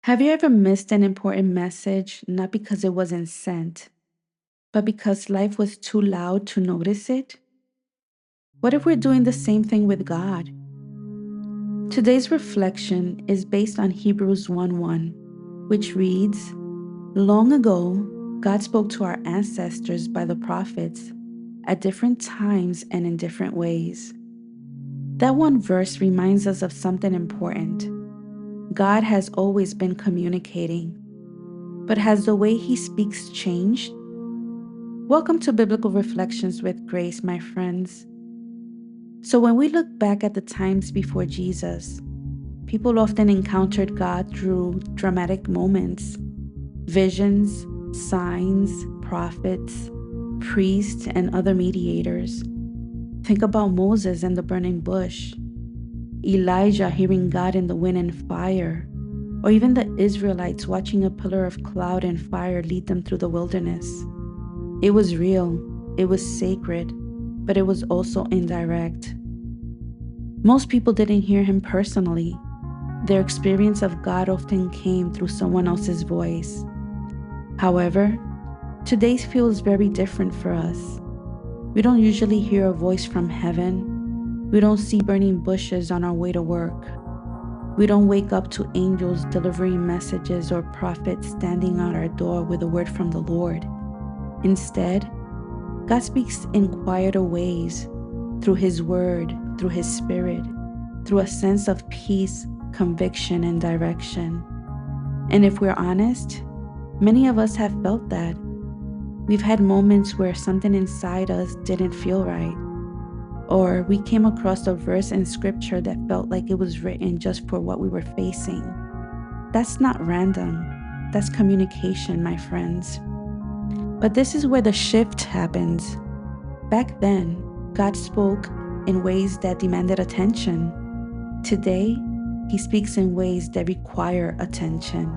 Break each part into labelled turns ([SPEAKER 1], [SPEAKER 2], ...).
[SPEAKER 1] Have you ever missed an important message not because it wasn't sent, but because life was too loud to notice it? What if we're doing the same thing with God? Today's reflection is based on Hebrews 1:1, which reads, "Long ago, God spoke to our ancestors by the prophets at different times and in different ways." That one verse reminds us of something important. God has always been communicating, but has the way He speaks changed? Welcome to Biblical Reflections with Grace, my friends. So, when we look back at the times before Jesus, people often encountered God through dramatic moments, visions, signs, prophets, priests, and other mediators. Think about Moses and the burning bush, Elijah hearing God in the wind and fire, or even the Israelites watching a pillar of cloud and fire lead them through the wilderness. It was real, it was sacred, but it was also indirect. Most people didn't hear Him personally. Their experience of God often came through someone else's voice. However, today feels very different for us. We don't usually hear a voice from heaven. We don't see burning bushes on our way to work. We don't wake up to angels delivering messages or prophets standing at our door with a word from the Lord. Instead, God speaks in quieter ways, through His Word, through His Spirit, through a sense of peace, conviction, and direction. And if we're honest, many of us have felt that. We've had moments where something inside us didn't feel right, or we came across a verse in Scripture that felt like it was written just for what we were facing. That's not random. That's communication, my friends. But this is where the shift happens. Back then, God spoke in ways that demanded attention. Today, He speaks in ways that require attention.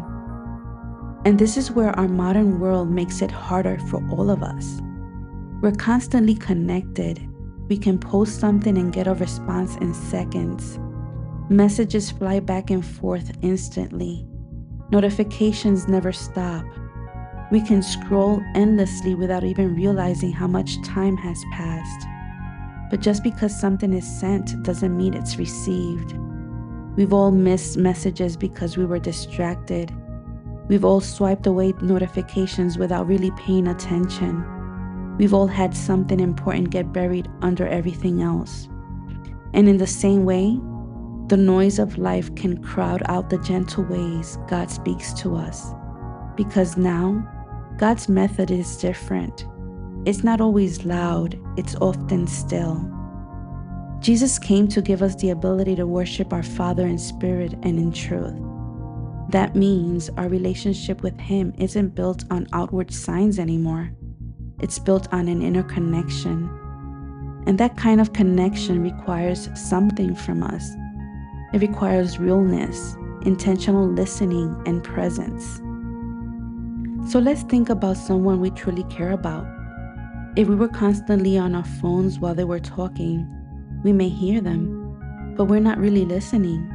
[SPEAKER 1] And this is where our modern world makes it harder for all of us. We're constantly connected. We can post something and get a response in seconds. Messages fly back and forth instantly. Notifications never stop. We can scroll endlessly without even realizing how much time has passed. But just because something is sent doesn't mean it's received. We've all missed messages because we were distracted. We've all swiped away notifications without really paying attention. We've all had something important get buried under everything else. And in the same way, the noise of life can crowd out the gentle ways God speaks to us. Because now, God's method is different. It's not always loud, it's often still. Jesus came to give us the ability to worship our Father in spirit and in truth. That means our relationship with Him isn't built on outward signs anymore. It's built on an inner connection. And that kind of connection requires something from us. It requires realness, intentional listening, and presence. So let's think about someone we truly care about. If we were constantly on our phones while they were talking, we may hear them, but we're not really listening.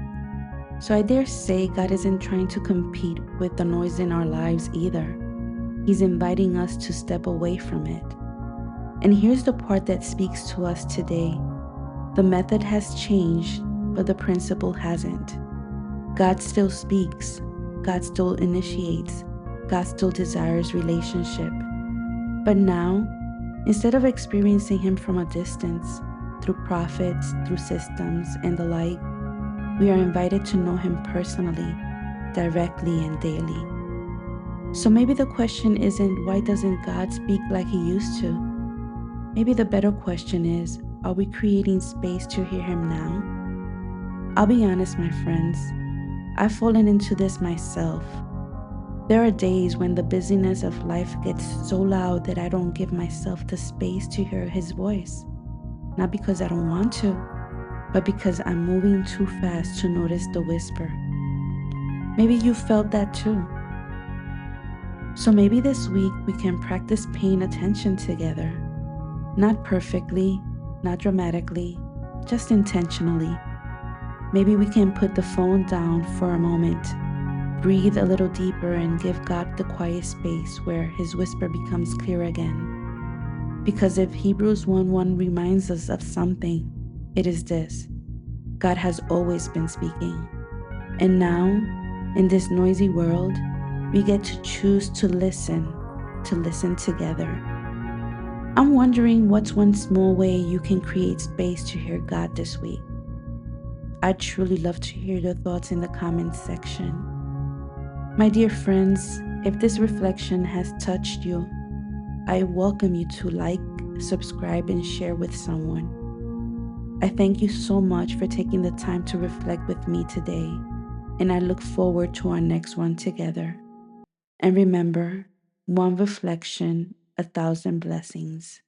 [SPEAKER 1] So I dare say God isn't trying to compete with the noise in our lives either. He's inviting us to step away from it. And here's the part that speaks to us today. The method has changed, but the principle hasn't. God still speaks. God still initiates. God still desires relationship. But now, instead of experiencing Him from a distance, through prophets, through systems, and the like, we are invited to know Him personally, directly, and daily. So maybe the question isn't, why doesn't God speak like He used to? Maybe the better question is, are we creating space to hear Him now? I'll be honest, my friends, I've fallen into this myself. There are days when the busyness of life gets so loud that I don't give myself the space to hear His voice. Not because I don't want to, but because I'm moving too fast to notice the whisper. Maybe you felt that too. So maybe this week we can practice paying attention together. Not perfectly, not dramatically, just intentionally. Maybe we can put the phone down for a moment. Breathe a little deeper and give God the quiet space where his whisper becomes clear again. Because if Hebrews 1:1 reminds us of something, it is this: God has always been speaking. And now, in this noisy world, we get to choose to listen together. I'm wondering what's one small way you can create space to hear God this week. I'd truly love to hear your thoughts in the comments section. My dear friends, if this reflection has touched you, I welcome you to like, subscribe, and share with someone. I thank you so much for taking the time to reflect with me today, and I look forward to our next one together. And remember, one reflection, 1,000 blessings.